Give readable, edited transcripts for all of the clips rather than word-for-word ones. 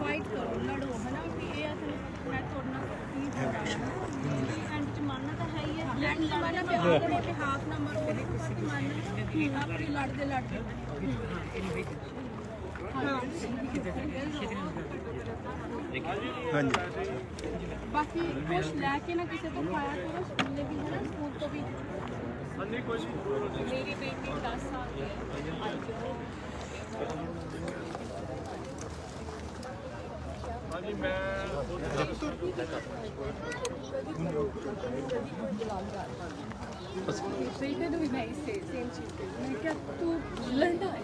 Fight करो लड़ो है ना कि ये मैं तोड़ना एंड जमाना तो है ही है लड़ जमाना पे अपने पे हाफ ना मरो मानना अपनी लड़ते लड़ते हाँ जी बाकी कुछ लैके ना किसी को खाया करो स्कूल में भी है ना स्कूल तो भी मेरी बेटी 10 साल की है बेटे ने भी मैं इससे सेम चीज़ मैं क्या तू लड़ना है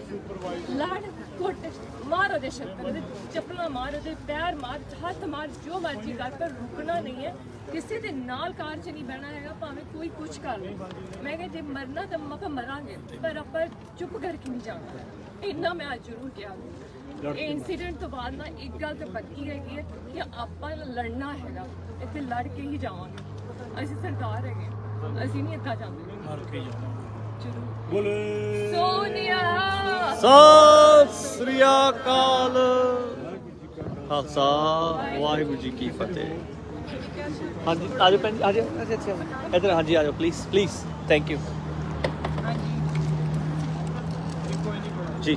लड़ कोट मार दे शक्कर दे चप्पला मार दे पैर मार हाथ मार जो मर्जी कर पर रुकना नहीं है किसी के नाल कार च नहीं बहना है भावें कोई कुछ कर ले मैं कह जे मरना तो मैं मरांगे पर आप चुप करके नहीं जाना इन्ना मैं आज जरूर किया इंसीडेंट तो बाद ना एक गल तो पक्की हैगी है कि ਆਪਾਂ ਲੜਨਾ ਹੈਗਾ ਇੱਥੇ ਲੜ ਕੇ ਹੀ ਜਾਵਾਂਗੇ ਅਸੀਂ ਸਰਕਾਰ ਹੈਗੇ ਅਸੀਂ ਨਹੀਂ ਇੱਦਾਂ ਜਾਂਦੇ हार के जाना ਜ਼ਰੂਰ बोले ਸੋਨੀਆ ਸਤਿ ਸ੍ਰੀ ਅਕਾਲ ਖਾਲਸਾ ਵਾਹਿਗੁਰੂ ਜੀ ਕੀ ਫਤਿਹ ਹਾਂਜੀ ਆਜੋ ਭੈਣ ਜੀ ਆਜੋ ਅੱਛਾ ਇੱਧਰ ਹਾਂਜੀ ਆਜੋ ਪਲੀਜ਼ ਪਲੀਜ਼ ਥੈਂਕ ਯੂ ਜੀ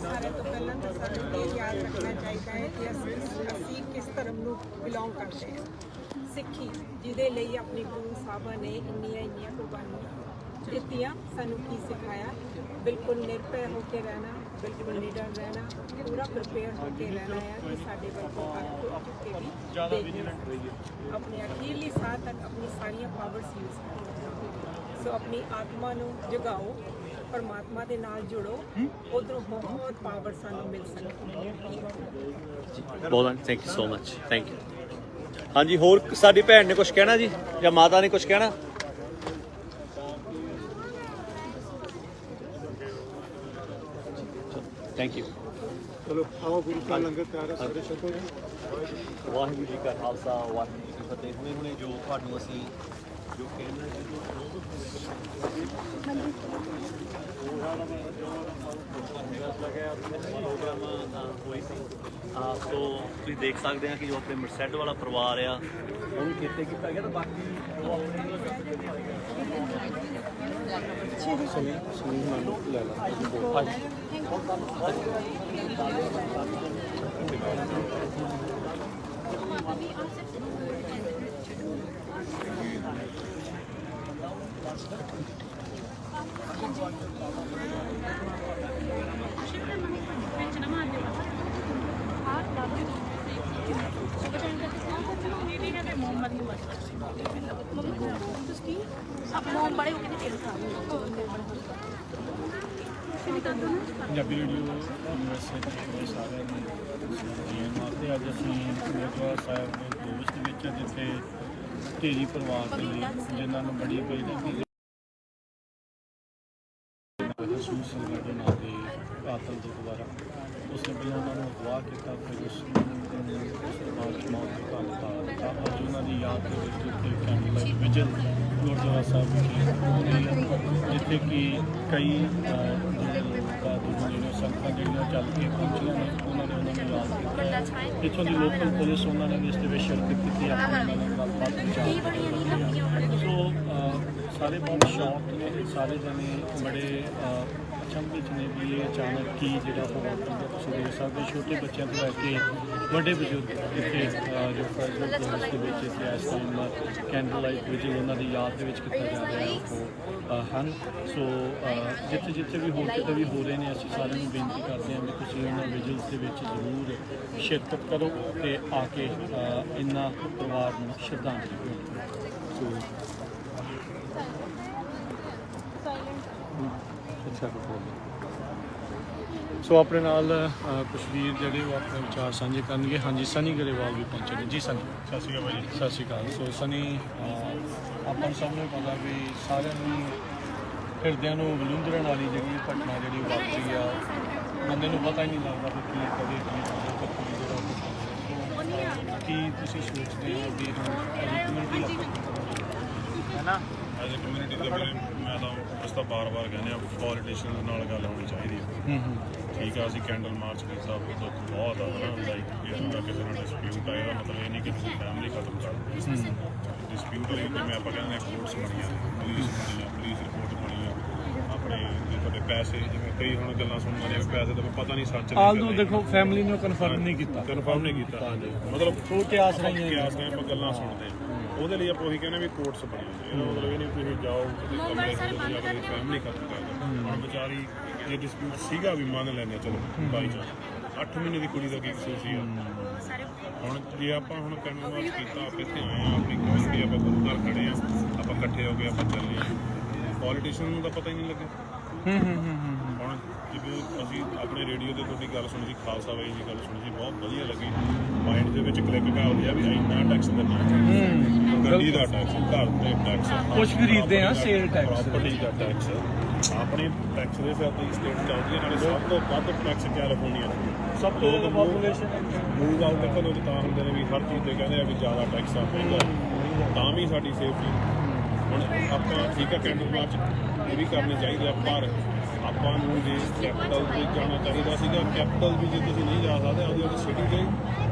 सारे तो पहले तो सारे ये याद रखना चाहिए है कि ਅਸੀਂ ਕਿਸ ਧਰਮ ਨੂੰ ਬਿਲੋਂਗ ਕਰਦੇ ਹਾਂ ਸਿੱਖੀ ਜਿਹਦੇ ਲਈ ਆਪਣੀ ਗੁਰੂ ਸਾਹਿਬਾਂ ਨੇ ਇੰਨੀਆਂ ਕੁਰਬਾਨੀਆਂ ਦਿੱਤੀਆਂ ਸਾਨੂੰ ਕੀ ਸਿਖਾਇਆ ਬਿਲਕੁਲ ਨਿਰਭੈ ਹੋ ਕੇ ਰਹਿਣਾ ਬਿਲਕੁਲ ਨਿਡਰ ਰਹਿਣਾ ਪੂਰਾ ਪ੍ਰਿਪੇਅਰ ਹੋ ਕੇ ਰਹਿਣਾ ਹੈ ਕਿ ਸਾਡੇ ਵੱਲੋਂ ਹੱਥ ਕੇ ਵੀ ਆਪਣੀ ਅਖੀਰਲੀ ਸਾਹ ਤੱਕ ਆਪਣੀ ਸਾਰੀਆਂ ਪਾਵਰਸ ਯੂਜ਼ ਕਰੋ ਸੋ ਆਪਣੀ ਆਤਮਾ ਨੂੰ ਜਗਾਓ परमात्मा के नाल जुड़ो उधरों बहुत पावर सानू मिल सकती है ਬਹੁਤ thank you so much thank you ਹਾਂਜੀ ਹੋਰ ਸਾਡੀ ਭੈਣ ਨੇ ਕੁਝ ਕਹਿਣਾ ਜੀ ਜਾਂ ਮਾਤਾ ਨੇ ਕੁਝ ਕਹਿਣਾ ਥੈਂਕ ਯੂ चलो आओ गुरु का लंगर तैयार है सारे छको ਵਾਹਿਗੁਰੂ ਜੀ ਕਾ ਖਾਲਸਾ ਵਾਹਿਗੁਰੂ ਜੀ ਕੀ ਫਤਿਹ ਹੁਣੇ ਜੋ ਤੁਹਾਨੂੰ ਅਸੀਂ ਜੋ ਕਹਿੰਦੇ तो ਤੁਸੀਂ ਦੇਖ ਸਕਦੇ ਆ ਕਿ ਜੋ ਆਪਣੇ ਮਰਸੈਡ ਵਾਲਾ ਪਰਿਵਾਰ ਆ ਉਹਨੂੰ ਕਿਤੇ ਕੀਤਾ ਗਿਆ ਤਾਂ ਬਾਕੀ ਉਹ ਆਪਣੇ ਪੰਜਾਬੀ ਰੇਡੀਓ ਮੈਸੇਜ ਸਾਰਿਆਂ ਨੂੰ ਜੀਣ ਵਾਸਤੇ ਅੱਜ ਅਸੀਂ ਗੁਰਦੁਆਰਾ ਸਾਹਿਬ ਦੇ ਦੋਸਤ ਵਿੱਚ ਜਿੱਥੇ ਢੇਰੀ ਪਰਿਵਾਰ ਦੇ ਲਈ ਜਿਨ੍ਹਾਂ ਨੂੰ ਬੜੀ ਕੋਈ ਮਹਿਸੂਸ ਹੋਇਆ ਦੇ ਨਾਂ ਦੇ ਕਾਤਲ ਦੇ ਦੁਆਰਾ ਉਸਨੇ ਪਹਿਲਾਂ ਉਹਨਾਂ ਨੂੰ ਅਗਵਾ ਕੀਤਾ ਫਿਰ ਉਸ ਨੂੰ ਬਾਅਦ ਮੌਤ ਦੇ ਘਾਟ ਦਿੱਤਾ ਅੱਜ ਉਹਨਾਂ ਦੀ ਯਾਦ ਦੇ ਵਿੱਚ ਉੱਥੇ ਕੈਂਡਲ ਲਾਈਟ ਵਿਜਲ ਗੁਰਦੁਆਰਾ ਸਾਹਿਬ ਵਿਖੇ ਹੋ ਰਹੀ ਹੈ ਜਿੱਥੇ ਕਿ ਕਈ ਜਿਹੜੇ ਲੋਕਾਂ ਜਿਹੜੀਆਂ ਸੰਗਤਾਂ ਜਿਹੜੀਆਂ ਚੱਲ ਕੇ ਪਹੁੰਚੀਆਂ ਨੇ ਉਹਨਾਂ ਨੇ ਯਾਦ ਕੀਤਾ ਇੱਥੋਂ ਦੀ ਲੋਕਲ ਪੁਲਿਸ ਉਹਨਾਂ ਨੇ ਵੀ ਇਸ ਦੇ ਵਿੱਚ ਸ਼ਿਰਕਤ ਕੀਤੀ ਆਪਣੀ ਉਹਨਾਂ ਨਾਲ ਗੱਲਬਾਤ ਸੋ ਸਾਰੇ ਬਹੁਤ ਸ਼ੌਕ ਨੇ ਸਾਰੇ ਜਣੇ ਬੜੇ ਅਚੰਭੇ 'ਚ ਨੇ ਵੀ ਇਹ ਅਚਾਨਕ ਕੀ ਜਿਹੜਾ ਹੋ ਗਿਆ ਤੁਸੀਂ ਦੇਖ ਸਕਦੇ ਛੋਟੇ ਬੱਚਿਆਂ ਤੋਂ ਲੈ ਕੇ ਵੱਡੇ ਬਜ਼ੁਰਗ ਇੱਥੇ ਜੋ ਫੈਜ਼ਲ ਦੇ ਵਿੱਚ ਇੱਥੇ ਇਸ ਟਾਈਮ ਕੈਂਡਲ ਲਾਈਟ ਵਿਜਲ ਉਹਨਾਂ ਦੀ ਯਾਦ ਦੇ ਵਿੱਚ ਕੀਤਾ ਜਾ ਰਿਹਾ ਉਹ ਹਨ ਸੋ ਜਿੱਥੇ ਜਿੱਥੇ ਵੀ ਹੋਰ ਕਿਤੇ ਵੀ ਹੋ ਰਹੇ ਨੇ ਅਸੀਂ ਸਾਰਿਆਂ ਨੂੰ ਬੇਨਤੀ ਕਰਦੇ ਹਾਂ ਵੀ ਤੁਸੀਂ ਉਹਨਾਂ ਵਿਜਲਸ ਦੇ ਵਿੱਚ ਜ਼ਰੂਰ ਸ਼ਿਰਕਤ ਕਰੋ ਅਤੇ ਆ ਕੇ ਇਹਨਾਂ ਪਰਿਵਾਰ ਨੂੰ ਸ਼ਰਧਾਂਜਲੀ ਦਿਓ ਸੋ ਆਪਣੇ ਨਾਲ ਕੁਝ ਵੀਰ ਜਿਹੜੇ ਉਹ ਆਪਣੇ ਵਿਚਾਰ ਸਾਂਝੇ ਕਰਨਗੇ ਹਾਂਜੀ ਸਨੀ ਗਰੇਵਾਲ ਵੀ ਪਹੁੰਚੇ ਨੇ ਜੀ ਸਨੀ ਸਤਿ ਸ਼੍ਰੀ ਅਕਾਲ ਜੀ ਸਤਿ ਸ਼੍ਰੀ ਅਕਾਲ ਸੋ ਸਨੀ ਆਪਾਂ ਸਭ ਨੂੰ ਪਤਾ ਵੀ ਸਾਰਿਆਂ ਨੂੰ ਹਿਰਦਿਆਂ ਨੂੰ ਵਿਲੁੰਦਰਨ ਵਾਲੀ ਜਿਹੜੀ ਘਟਨਾ ਜਿਹੜੀ ਵਾਪਰੀ ਆ ਬੰਦੇ ਨੂੰ ਪਤਾ ਹੀ ਨਹੀਂ ਲੱਗਦਾ ਕਿ ਕੀ ਕਦੇ ਕੀ ਤੁਸੀਂ ਸੋਚਦੇ ਹੋ ਵੀ ਕਮਿਊਨਿਟੀ ਹੈ ਨਾ ਐਜ਼ ਅ ਕਮਿਊਨਿਟੀ ਦਾ ਮੈਂ ਮੈਂ ਤਾਂ ਅਸੀਂ ਤਾਂ ਬਾਰ-ਬਾਰ ਕਹਿੰਦੇ ਆ ਪੋਲੀਟੀਸ਼ੀਅਨ ਨਾਲ ਗੱਲ ਹੋਣੀ ਚਾਹੀਦੀ ਹੈ। ਠੀਕ ਆ, ਅਸੀਂ ਕੈਂਡਲ ਮਾਰਚ ਕੀਤਾ, ਦੁੱਖ ਬਹੁਤ ਆ ਨਾ, ਲਾਈਕ ਇਹਦਾ ਕਿਸੇ ਨਾਲ ਡਿਸਪਿਊਟ ਆ, ਇਹਦਾ ਮਤਲਬ ਇਹ ਨਹੀਂ ਕਿ ਤੁਸੀਂ ਫੈਮਿਲੀ ਖਤਮ ਕਰ ਦਿਓ। ਡਿਸਪਿਊਟ ਲਈ ਜਿਵੇਂ ਆਪਾਂ ਕਹਿੰਦੇ ਹਾਂ ਕੋਰਟਸ ਬਣੀਆਂ, ਪੁਲਿਸ ਰਿਪੋਰਟ ਬਣੀ ਆ, ਆਪਣੇ ਜੇ ਤੁਹਾਡੇ ਪੈਸੇ ਜਿਵੇਂ ਕਈ ਹੁਣ ਗੱਲਾਂ ਸੁਣਨ ਨੇ ਪੈਸੇ ਦਾ ਪਤਾ ਨਹੀਂ ਸੱਚ ਆਲਦੋ ਦੇਖੋ ਫੈਮਿਲੀ ਨੂੰ ਕਨਫਰਮ ਨਹੀਂ ਕੀਤਾ ਮਤਲਬ ਸੋ ਕਿਆਸ ਰਹੀਆਂ ਕਿਆਸ ਨੇ ਆਪਾਂ ਗੱਲਾਂ ਸੁਣਦੇ ਉਹਦੇ ਲਈ ਆਪਾਂ ਉਹੀ ਕਹਿੰਦੇ ਵੀ ਕੋਰਟਸ ਬਣੀਆਂ ਨੇ। ਇਹਦਾ ਮਤਲਬ ਇਹ ਨਹੀਂ ਤੁਸੀਂ ਜਾਓ ਫੈਮਿਲੀ ਖਤਮ ਕਰ ਦਿਓ। ਹੁਣ ਵਿਚਾਰੀ ਜੇ ਡਿਸਪਿਊਟ ਸੀਗਾ ਵੀ ਮੰਨ ਲੈਂਦੇ ਚਲੋ ਬਾਈ ਚਾਂਸ 8 ਮਹੀਨੇ ਦੀ ਕੁੜੀ ਦਾ ਕੀ ਕਸੂਰ ਸੀ। ਹੁਣ ਜੇ ਆਪਾਂ ਹੁਣ ਕੈਂਡਲ ਮਾਰਚ ਕੀਤਾ, ਆਪਾਂ ਇੱਥੇ ਆਏ ਆ, ਆਪਣੀ ਕਮਿਊਨਿਟੀ ਆਪਾਂ ਗੁਰੂ ਘਰ ਖੜੇ ਆ, ਆਪਾਂ ਇਕੱਠੇ ਹੋ ਕੇ ਆਪਾਂ ਚੱਲੇ ਆ, ਪੋਲੀਟੀਸ਼ੀਅਨ ਨੂੰ ਤਾਂ ਪਤਾ ਹੀ ਨਹੀਂ ਲੱਗਿਆ। ਹੁਣ ਜਿਵੇਂ ਅਸੀਂ ਆਪਣੇ ਰੇਡੀਓ ਤੇ ਤੁਹਾਡੀ ਗੱਲ ਸੁਣੀ ਸੀ, ਖਾਲਸਾ ਬਾਈ ਦੀ ਗੱਲ ਸੁਣੀ ਸੀ, ਬਹੁਤ ਵਧੀਆ ਲੱਗੀ। ਮਾਈਂਡ ਦੇ ਵਿੱਚ ਕਲਿੱਕ ਕਰ ਲਿਆ ਵੀ ਇੰਨਾ ਟੈਕਸ ਦੇਣਾ, ਗੱਡੀ ਦਾ ਟੈਕਸ, ਘਰ ਤੇ ਟੈਕਸ, ਕੁਛ ਖਰੀਦਦੇ ਆ ਸੇਲ ਟੈਕਸ, ਪ੍ਰਾਪਰਟੀ ਦਾ ਟੈਕਸ, ਆਪਣੇ ਟੈਕਸ ਦੇ ਸਿਰ ਤੇ ਸਟੇਟ ਚੱਲਦੀ ਹੈ। ਨਾਲੇ ਸਭ ਤੋਂ ਵੱਧ ਟੈਕਸ ਕੈਲੀਫੋਰਨੀਆ ਸਭ ਤੋਂ ਜ਼ਿਆਦਾ ਪਾਪੂਲੇਸ਼ਨ ਮੂਵ ਆਊਟ ਦੇਖੋ ਲੋਕ ਤਾਂ ਹੁੰਦੇ ਨੇ ਵੀ ਹਰ ਚੀਜ਼ ਤੇ ਕਹਿੰਦੇ ਆ ਵੀ ਜ਼ਿਆਦਾ ਟੈਕਸ ਆ ਪਏਗਾ, ਤਾਂ ਵੀ ਸਾਡੀ ਸੇਫਟੀ। ਹੁਣ ਆਪਾਂ ਠੀਕ ਹੈ ਕੈਂਡਲ ਮਾਰਚ ਇਹ ਵੀ ਕਰਨੀ ਚਾਹੀਦੀ ਆ, ਪਰ ਆਪਾਂ ਨੂੰ ਜੇ ਕੈਪੀਟਲ ਤੇ ਜਾਣਾ ਚਾਹੀਦਾ ਸੀਗਾ। ਕੈਪੀਟਲ ਵੀ ਜੇ ਤੁਸੀਂ ਨਹੀਂ ਜਾ ਸਕਦੇ, ਉਹਦੀ ਸਿਟੀ ਦੇ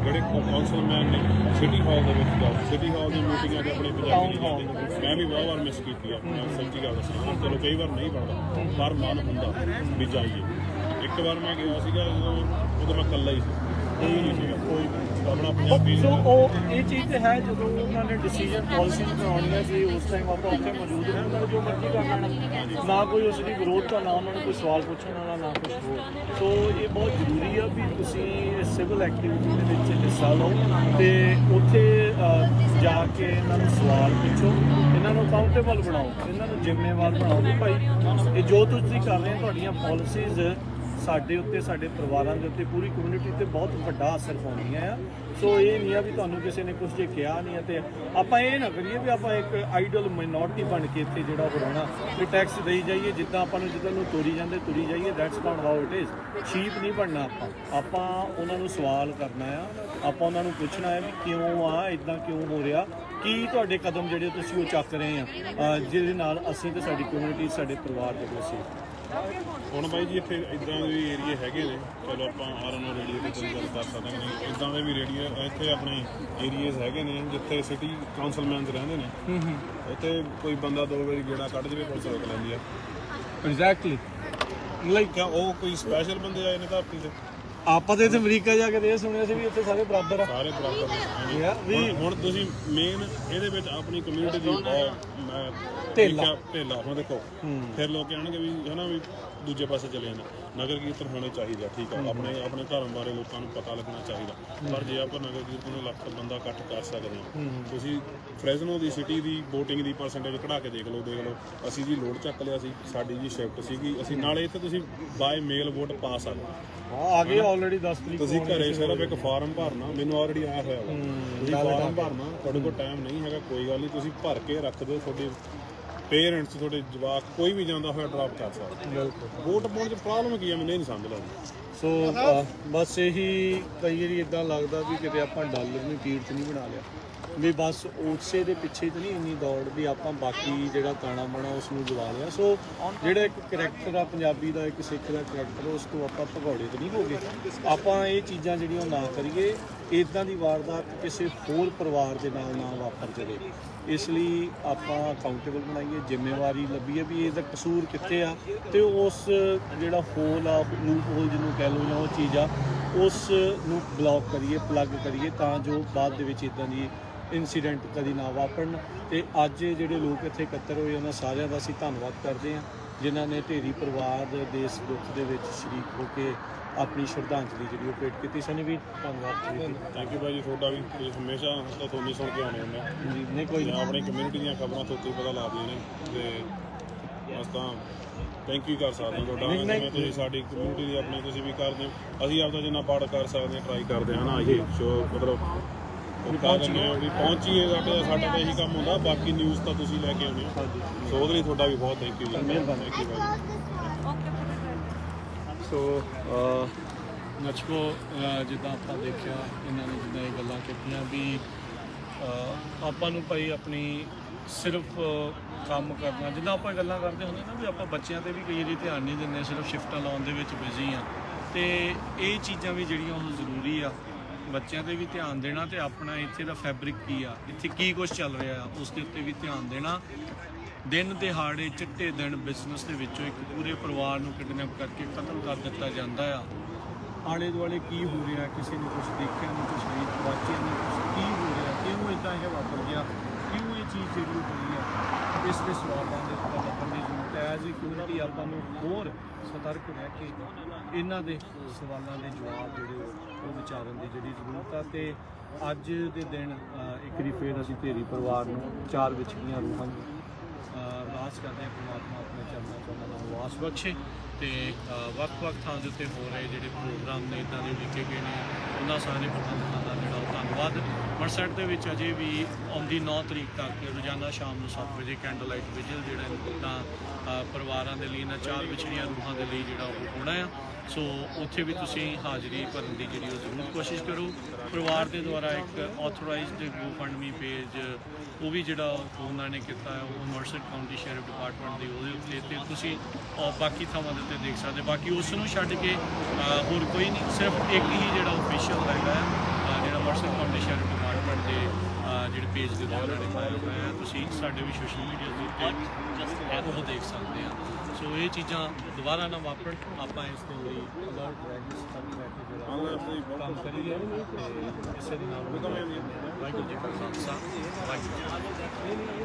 ਜਿਹੜੇ ਕੌਂਸਲਮੈਨ ਨੇ ਸਿਟੀ ਹਾਲ ਦੇ ਵਿੱਚ ਜਾਓ, ਸਿਟੀ ਹਾਲ ਦੀ ਮੀਟਿੰਗਾਂ 'ਚ ਆਪਣੇ ਪੰਜਾਬੀ ਨਹੀਂ ਜਾਂਦੇ। ਮੈਂ ਵੀ ਬਹੁਤ ਵਾਰ ਮਿਸ ਕੀਤੀ ਆ, ਮੈਂ ਸੱਚੀ ਗੱਲ ਦੱਸਾਂ, ਚਲੋ ਕਈ ਵਾਰ ਨਹੀਂ ਬਣਦਾ ਪਰ ਮਨ ਹੁੰਦਾ ਵੀ ਜਾਈਏ। ਇੱਕ ਵਾਰ ਮੈਂ ਗਿਆ ਸੀਗਾ ਉਦੋਂ ਮੈਂ ਇਕੱਲਾ ਹੀ ਸੀ, ਕੋਈ ਨਹੀਂ ਸੀਗਾ, ਕੋਈ ਆਪਣਾ ਪੰਜਾਬੀ। ਸੋ ਉਹ ਇਹ ਚੀਜ਼ ਤੇ ਹੈ ਜਦੋਂ ਉਹਨਾਂ ਨੇ ਡਿਸੀਜਨ ਪਾਲਿਸੀਜ਼ ਬਣਾਉਣੀਆਂ ਸੀ ਉਸ ਟਾਈਮ ਆਪਾਂ ਉੱਥੇ ਮੌਜੂਦ ਰਹੇ, ਉਹਨਾਂ ਨੇ ਜੋ ਮਰਜ਼ੀ ਕਰ ਲੈਣਾ, ਨਾ ਕੋਈ ਉਸ ਦੀ ਵਿਰੋਧਤਾ, ਨਾ ਉਹਨਾਂ ਨੂੰ ਕੋਈ ਸਵਾਲ ਪੁੱਛਣ ਵਾਲਾ, ਨਾ ਕੁਛ ਹੋਰ। ਸੋ ਇਹ ਬਹੁਤ ਜ਼ਰੂਰੀ ਆ ਵੀ ਤੁਸੀਂ ਸਿਵਲ ਐਕਟੀਵਿਟੀ ਦੇ ਵਿੱਚ ਹਿੱਸਾ ਲਓ ਤੇ ਉੱਥੇ ਜਾ ਕੇ ਇਹਨਾਂ ਨੂੰ ਸਵਾਲ ਪੁੱਛੋ, ਇਹਨਾਂ ਨੂੰ ਅਕਾਊਂਟੇਬਲ ਬਣਾਓ, ਇਹਨਾਂ ਨੂੰ ਜ਼ਿੰਮੇਵਾਰ ਬਣਾਓ ਕਿ ਭਾਈ ਇਹ ਜੋ ਤੁਸੀਂ ਕਰ ਰਹੇ ਹੋ ਤੁਹਾਡੀਆਂ ਪਾਲਿਸੀਜ਼ ਸਾਡੇ ਉੱਤੇ, ਸਾਡੇ ਪਰਿਵਾਰਾਂ ਦੇ ਉੱਤੇ, ਪੂਰੀ ਕਮਿਊਨਿਟੀ ਤੇ ਬਹੁਤ ਵੱਡਾ ਅਸਰ ਪਾਉਂਦੀਆਂ ਆ। ਸੋ ਇਹ ਨਹੀਂ ਆ ਵੀ ਤੁਹਾਨੂੰ ਕਿਸੇ ਨੇ ਕੁਝ ਜੇ ਕਿਹਾ ਨਹੀਂ ਅਤੇ ਆਪਾਂ ਇਹ ਨਾ ਕਰੀਏ ਵੀ ਆਪਾਂ ਇੱਕ ਆਈਡਲ ਮਾਈਨੋਰਟੀ ਬਣ ਕੇ ਇੱਥੇ ਜਿਹੜਾ ਹੋਣਾ ਵੀ ਟੈਕਸ ਦੇਈ ਜਾਈਏ, ਜਿੱਦਾਂ ਆਪਾਂ ਨੂੰ ਜਿੱਦਾਂ ਨੂੰ ਤੋਰੀ ਜਾਂਦੇ ਤੁਰੀ ਜਾਈਏ। That's not how it is. Sheep ਨਹੀਂ ਬਣਨਾ ਆਪਾਂ ਉਹਨਾਂ ਨੂੰ ਸਵਾਲ ਕਰਨਾ ਆ, ਆਪਾਂ ਉਹਨਾਂ ਨੂੰ ਪੁੱਛਣਾ ਹੈ ਵੀ ਕਿਉਂ ਆ ਇੱਦਾਂ ਕਿਉਂ ਹੋ ਰਿਹਾ, ਕੀ ਤੁਹਾਡੇ ਕਦਮ ਜਿਹੜੇ ਤੁਸੀਂ ਉਹ ਚੱਕ ਰਹੇ ਆ ਜਿਹਦੇ ਨਾਲ ਅਸੀਂ ਤੇ ਸਾਡੀ ਕਮਿਊਨਿਟੀ, ਸਾਡੇ ਪਰਿਵਾਰ ਦੇ ਅਸੀਂ। ਹੁਣ ਬਾਈ ਜੀ ਇੱਥੇ ਇਦਾਂ ਦੇ ਵੀ ਏਰੀਏ ਹੈਗੇ ਨੇ, ਚਲੋ ਆਪਾਂ ਆਰਐਨਓ ਰੇਡੀਓ ਤੇ ਕੋਈ ਗੱਲ ਕਰ ਸਕਦੇ ਨੇ, ਇਦਾਂ ਦੇ ਵੀ ਰੇਡੀਓ ਇੱਥੇ ਆਪਣੇ ਏਰੀਏਜ਼ ਹੈਗੇ ਨੇ ਜਿੱਥੇ ਸਿਟੀ ਕਾਉਂਸਲਮੈਨਸ ਰਹਿੰਦੇ ਨੇ, ਉੱਥੇ ਕੋਈ ਬੰਦਾ 2 ਵਾਰੀ ਗੇੜਾ ਕੱਢ ਜਾਵੇ ਪੁਲਿਸ ਰੋਕ ਲੈਂਦੀ ਆ। ਐਗਜ਼ੈਕਟਲੀ ਲਾਈਕ ਕਿਆ ਉਹ ਕੋਈ ਸਪੈਸ਼ਲ ਬੰਦੇ ਆਏ ਨੇ ਧਰਤੀ ਤੇ? ਆਪਾਂ ਤੇ ਇੱਥੇ ਅਮਰੀਕਾ ਜਾ ਕੇ ਇਹ ਸੁਣਿਆ ਸੀ ਵੀ ਉੱਥੇ ਸਾਰੇ ਬਰਾਬਰ ਆ, ਸਾਰੇ ਬਰਾਬਰ ਨੇ। ਹੁਣ ਤੁਸੀਂ ਮੇਨ ਇਹਦੇ ਵਿੱਚ ਆਪਣੀ ਕਮਿਊਨਿਟੀ ਦੀ ਢੇਲਾ ਹੁਣ ਦੇਖੋ, ਫਿਰ ਲੋਕ ਕਹਿਣਗੇ ਵੀ ਹਨਾ ਵੀ ਦੂਜੇ ਪਾਸੇ ਚਲੇ ਜਾਣਾ। ਨਗਰ ਕੀਰਤਨ ਹੋਣੇ ਚਾਹੀਦੇ ਆ, ਠੀਕ ਆ, ਆਪਣੇ ਧਰਮ ਬਾਰੇ ਲੋਕਾਂ ਨੂੰ ਪਤਾ ਲੱਗਣਾ ਚਾਹੀਦਾ, ਪਰ ਜੇ ਆਪਾਂ ਨਗਰ ਕੀਰਤਨ ਨੂੰ ਲੱਖ ਬੰਦਾ ਇਕੱਠ ਕਰ ਸਕਦੇ ਹਾਂ, ਤੁਸੀਂ ਫਰੈਜ਼ਨੋ ਦੀ ਸਿਟੀ ਦੀ VOTING ਦੀ ਪਰਸੈਂਟੇਜ ਕਢਾ ਕੇ ਦੇਖ ਲਓ। ਅਸੀਂ ਜੀ ਲੋਡ ਚੱਕ ਲਿਆ ਸੀ, ਸਾਡੀ ਜੀ ਸ਼ਿਫਟ ਸੀਗੀ, ਅਸੀਂ ਨਾਲੇ ਇੱਥੇ ਤੁਸੀਂ ਬਾਏ ਮੇਲ ਵੋਟ ਪਾ ਸਕਦੇ ਆ ਗਏ ਆਲਰੇਡੀ 10 ਤਰੀਕ। ਤੁਸੀਂ ਘਰੇ ਸਿਰਫ ਇੱਕ ਫਾਰਮ ਭਰਨਾ, ਮੈਨੂੰ ਆਲਰੇਡੀ ਆਇਆ ਹੋਇਆ ਵਾ, ਤੁਸੀਂ ਫਾਰਮ ਭਰਨਾ, ਤੁਹਾਡੇ ਕੋਲ ਟਾਈਮ ਨਹੀਂ ਹੈਗਾ ਕੋਈ ਗੱਲ ਨਹੀਂ, ਤੁਸੀਂ ਭਰ ਕੇ ਰੱਖ ਦਿਓ, ਤੁਹਾਡੇ ਪੇਰੈਂਟਸ, ਤੁਹਾਡੇ ਜਵਾਕ ਕੋਈ ਵੀ ਜਾਂਦਾ ਹੋਇਆ ਡਰਾਪ ਕਰ ਸਕਦਾ। ਵੋਟ ਪਾਉਣ 'ਚ ਪ੍ਰੋਬਲਮ ਕੀ ਆ ਮੈਨੂੰ ਇਹ ਨਹੀਂ ਸਮਝ ਲੱਗਦੀ। ਸੋ ਬਸ ਇਹੀ ਕਈ ਵਾਰੀ ਇਦਾਂ ਲੱਗਦਾ ਵੀ ਕਿਤੇ ਆਪਾਂ ਡਾਲਰ ਨੂੰ ਕੀਰਤ ਨਹੀਂ ਬਣਾ ਲਿਆ, ਵੀ ਬਸ ਉਸੇ ਦੇ ਪਿੱਛੇ ਤਾਂ ਨਹੀਂ ਇੰਨੀ ਦੌੜ ਵੀ ਆਪਾਂ ਬਾਕੀ ਜਿਹੜਾ ਤਾਣਾ ਬਾਣਾ ਉਸ ਨੂੰ ਜਵਾ ਲਿਆ। ਸੋ ਜਿਹੜਾ ਇੱਕ ਕਰੈਕਟਰ ਆ ਪੰਜਾਬੀ ਦਾ, ਇੱਕ ਸਿੱਖ ਦਾ ਕਰੈਕਟਰ, ਉਸ ਤੋਂ ਆਪਾਂ ਭਗੌੜੇ ਤਾਂ ਨਹੀਂ ਹੋ ਗਏ। ਆਪਾਂ ਇਹ ਚੀਜ਼ਾਂ ਜਿਹੜੀਆਂ ਨਾ ਕਰੀਏ, ਇੱਦਾਂ ਦੀ ਵਾਰਦਾਤ ਕਿਸੇ ਹੋਰ ਪਰਿਵਾਰ ਦੇ ਨਾਲ ਨਾ ਵਾਪਰ ਜਾਵੇ। ਇਸ ਲਈ ਆਪਾਂ ਅਕਾਊਂਟੇਬਲ ਬਣਾਈਏ, ਜ਼ਿੰਮੇਵਾਰੀ ਲੱਭੀਏ ਵੀ ਇਹਦਾ ਕਸੂਰ ਕਿੱਥੇ ਆ, ਤੇ ਉਸ ਜਿਹੜਾ ਹੋਲ ਆ, ਲੂਪ ਹੋਲ ਜਿਹਨੂੰ ਕਹਿ ਲਓ ਜਾਂ ਉਹ ਚੀਜ਼ ਆ, ਉਸ ਨੂੰ ਬਲੌਕ ਕਰੀਏ, ਪਲੱਗ ਕਰੀਏ, ਤਾਂ ਜੋ ਬਾਅਦ ਦੇ ਵਿੱਚ ਇੱਦਾਂ ਦੀ ਇਨਸੀਡੈਂਟ ਕਦੀ ਨਾ ਵਾਪਰਨ। ਤੇ ਅੱਜ ਜਿਹੜੇ ਲੋਕ ਇੱਥੇ ਇਕੱਤਰ ਹੋਏ ਉਹਨਾਂ ਸਾਰਿਆਂ ਦਾ ਅਸੀਂ ਧੰਨਵਾਦ ਕਰਦੇ ਹਾਂ, ਜਿਨ੍ਹਾਂ ਨੇ ਢੇਰੀ ਪਰਿਵਾਰ ਦੇ ਇਸ ਦੁੱਖ ਦੇ ਵਿੱਚ ਸ਼ਰੀਕ ਹੋ ਕੇ ਆਪਣੀ ਸ਼ਰਧਾਂਜਲੀ ਜਿਹੜੀ ਉਹ ਭੇਟ ਕੀਤੀ। ਸਾਨੂੰ ਵੀ ਧੰਨਵਾਦ ਜੀ। ਥੈਂਕ ਯੂ ਭਾਈ ਜੀ ਤੁਹਾਡਾ ਵੀ, ਹਮੇਸ਼ਾ ਤਾਂ ਤੁਹਾਨੂੰ ਸੁਣ ਕੇ ਆਉਂਦੇ ਹੁੰਦੇ ਜੀ। ਨਹੀਂ ਕੋਈ ਆਪਣੀ ਕਮਿਊਨਿਟੀ ਦੀਆਂ ਖਬਰਾਂ ਤੋਂ ਪਤਾ ਲੱਗਦੀਆਂ ਨੇ, ਤੇ ਬਸ ਤਾਂ ਥੈਂਕ ਯੂ ਕਰ ਸਕਦੇ ਹਾਂ ਤੁਹਾਡਾ, ਜਿਵੇਂ ਤੁਸੀਂ ਸਾਡੀ ਕਮਿਊਨਿਟੀ ਦੀ ਆਪਣੇ ਤੁਸੀਂ ਵੀ ਕਰਦੇ ਹੋ, ਅਸੀਂ ਆਪਦਾ ਜਿੰਨਾ ਪਾੜ ਕਰ ਸਕਦੇ ਹਾਂ ਟਰਾਈ ਕਰਦੇ ਹਾਂ ਨਾ, ਇਹ ਸ਼ੋ ਮਤਲਬ ਪਹੁੰਚੀਏ, ਸਾਡਾ ਤਾਂ ਇਹੀ ਕੰਮ ਹੁੰਦਾ, ਬਾਕੀ ਨਿਊਜ਼ ਤਾਂ ਤੁਸੀਂ ਲੈ ਕੇ ਆਉਂਦੇ ਹੋ। ਸੋ ਉਹਦੇ ਲਈ ਤੁਹਾਡਾ ਵੀ ਬਹੁਤ ਥੈਂਕ ਯੂ ਜੀ, ਮਿਹਰਬਾਨੀ। ਥੈਂਕ ਯੂ ਭਾਈ। ਸੋ ਨੱਚੋ ਜਿੱਦਾਂ ਆਪਾਂ ਦੇਖਿਆ ਇਹਨਾਂ ਨੇ ਜਿੱਦਾਂ ਇਹ ਗੱਲਾਂ ਕੀਤੀਆਂ ਵੀ ਆਪਾਂ ਨੂੰ ਭਾਈ ਆਪਣੀ ਸਿਰਫ ਕੰਮ ਕਰਨਾ, ਜਿੱਦਾਂ ਆਪਾਂ ਗੱਲਾਂ ਕਰਦੇ ਹੁੰਦੇ ਨਾ ਵੀ ਆਪਾਂ ਬੱਚਿਆਂ ਤੇ ਵੀ ਕਈ ਵਾਰੀ ਧਿਆਨ ਨਹੀਂ ਦਿੰਦੇ, ਸਿਰਫ ਸ਼ਿਫਟਾਂ ਲਾਉਣ ਦੇ ਵਿੱਚ ਬਿਜ਼ੀ ਆ। ਤੇ ਇਹ ਚੀਜ਼ਾਂ ਵੀ ਜਿਹੜੀਆਂ ਉਹ ਜ਼ਰੂਰੀ ਆ, ਬੱਚਿਆਂ ਤੇ ਵੀ ਧਿਆਨ ਦੇਣਾ ਤੇ ਆਪਣਾ ਇੱਥੇ ਦਾ ਫੈਬਰਿਕ ਕੀ ਆ, ਇੱਥੇ ਕੀ ਕੁਝ ਚੱਲ ਰਿਹਾ ਆ ਉਸ ਦੇ ਉੱਤੇ ਵੀ ਧਿਆਨ ਦੇਣਾ। ਦਿਨ ਦਿਹਾੜੇ ਚਿੱਟੇ ਦਿਨ ਬਿਜ਼ਨਸ ਦੇ ਵਿੱਚੋਂ ਇੱਕ ਪੂਰੇ ਪਰਿਵਾਰ ਨੂੰ ਕਿਡਨੈਪ ਕਰਕੇ ਕਤਲ ਕਰ ਦਿੱਤਾ ਜਾਂਦਾ ਆ। ਆਲੇ ਦੁਆਲੇ ਕੀ ਹੋ ਰਿਹਾ, ਕਿਸੇ ਨੇ ਕੁਝ ਦੇਖਿਆ ਨਹੀਂ, ਕੁਝ ਨਹੀਂ, ਬੱਚਿਆਂ ਨੇ ਕੁਝ ਕੀ ਹੋ ਰਿਹਾ, ਕਿਉਂ ਇਦਾਂ ਇਹ ਵਾਪਰ ਗਿਆ, ਕਿਉਂ ਇਹ ਚੀਜ਼ ਜਿਹੜੀ ਹੋਈ ਆ, ਇਸ ਦੇ ਸਵਾਲਾਂ ਦੇ ਉੱਪਰ ਲੱਭਣ ਦੀ ਜ਼ਰੂਰਤ ਹੈ। ਐਜ਼ ਏ ਕਮਿਊਨਿਟੀ ਆਪਾਂ ਨੂੰ ਹੋਰ ਸਤਰਕ ਰਹਿ ਕੇ ਇਹਨਾਂ ਦੇ ਸਵਾਲਾਂ ਦੇ ਜਵਾਬ ਜਿਹੜੇ ਉਹ ਵਿਚਾਰਨ ਦੀ ਜਿਹੜੀ ਜ਼ਰੂਰਤ ਆ। ਤੇ ਅੱਜ ਦੇ ਦਿਨ ਇੱਕ ਵਾਰੀ ਫੇਰ ਅਸੀਂ ਢੇਰੀ ਪਰਿਵਾਰ ਨੂੰ 4 ਵਿਛੜੀਆਂ ਰੂਹਾਂ ਨੂੰ ਅਰਦਾਸ ਕਰਦੇ ਹਾਂ ਪਰਮਾਤਮਾ ਆਪਣੇ ਚਰਨਾਂ 'ਚ ਉਹਨਾਂ ਨੂੰ ਵਾਸ ਬਖਸ਼ੇ। ਤੇ ਵੱਖ-ਵੱਖ ਥਾਂ ਦੇ ਉੱਤੇ ਹੋ ਰਹੇ ਜਿਹੜੇ ਪ੍ਰੋਗਰਾਮ ਨੇ ਇੱਦਾਂ ਦੇ ਲਿਖੇ ਗਏ ਨੇ, ਉਹਨਾਂ ਸਾਰੇ ਪ੍ਰਬੰਧਕਾਂ ਦਾ ਜਿਹੜਾ ਉਹ ਧੰਨਵਾਦ। ਮਰਸਟ ਦੇ ਵਿੱਚ ਅਜੇ ਵੀ ਆਉਂਦੀ 9 ਤਰੀਕ ਤੱਕ ਰੋਜ਼ਾਨਾ ਸ਼ਾਮ ਨੂੰ 7 ਵਜੇ ਕੈਂਡਲ ਲਾਈਟ ਵਿਜਲ ਜਿਹੜਾ ਤਾਂ ਪਰਿਵਾਰਾਂ ਦੇ ਲਈ ਇਹਨਾਂ 4 ਵਿਛੜੀਆਂ ਰੂਹਾਂ ਦੇ ਲਈ ਜਿਹੜਾ ਉਹ ਹੋਣਾ ਆ। ਸੋ ਉੱਥੇ ਵੀ ਤੁਸੀਂ ਹਾਜ਼ਰੀ ਭਰਨ ਦੀ ਜਿਹੜੀ ਉਹ ਜ਼ਰੂਰ ਕੋਸ਼ਿਸ਼ ਕਰੋ। ਪਰਿਵਾਰ ਦੇ ਦੁਆਰਾ ਇੱਕ ਆਥੋਰਾਈਜ਼ਡ ਗੋਫੰਡਮੀ ਪੇਜ ਉਹ ਵੀ ਜਿਹੜਾ ਉਹਨਾਂ ਨੇ ਕੀਤਾ ਹੈ, ਉਹ ਮਰਸਟ ਕਾਊਂਟੀ ਸ਼ੈਰਿਫ ਡਿਪਾਰਟਮੈਂਟ ਦੀ ਉਹਦੇ ਉੱਤੇ ਤੇ ਤੁਸੀਂ ਬਾਕੀ ਥਾਵਾਂ ਦੇ ਉੱਤੇ ਦੇਖ ਸਕਦੇ। ਬਾਕੀ ਉਸ ਨੂੰ ਛੱਡ ਕੇ ਹੋਰ ਕੋਈ ਨਹੀਂ, ਸਿਰਫ ਇੱਕ ਹੀ ਜਿਹੜਾ ਓਫੀਸ਼ੀਅਲ ਹੈਗਾ ਜਿਹੜਾ ਮਰਸਟ ਕਾਊਂਟੀ ਸ਼ੈਰਿਫ ਡਿਪਾਰਟਮੈਂਟ ਦੇ ਜਿਹੜੇ ਪੇਜ ਦੇ ਦੁਆਰਾ ਨੇ ਪਾਇਆ ਹੋਇਆ ਹੈ। ਤੁਸੀਂ ਸਾਡੇ ਵੀ ਸੋਸ਼ਲ ਮੀਡੀਆ ਦੇ ਉੱਤੇ ਉਹ ਦੇਖ ਸਕਦੇ ਆ। ਸੋ ਇਹ ਚੀਜ਼ਾਂ ਦੁਬਾਰਾ ਨਾ ਵਾਪਰਨ, ਆਪਾਂ ਇਸ ਦੇ ਲਈ ਅਲਰਟ ਰਹਿ ਕੇ ਸਤਰਕ ਰਹਿ ਕੇ ਜਿਹੜਾ ਕੰਮ ਕਰੀਏ ਤੇ ਇਸੇ ਦੇ ਨਾਲ ਵਾਹਿਗੁਰੂ ਜੀ ਕਾ ਖਾਲਸਾ ਵਾਹਿਗੁਰੂ ਜੀ ਕੀ ਫਤਿਹ।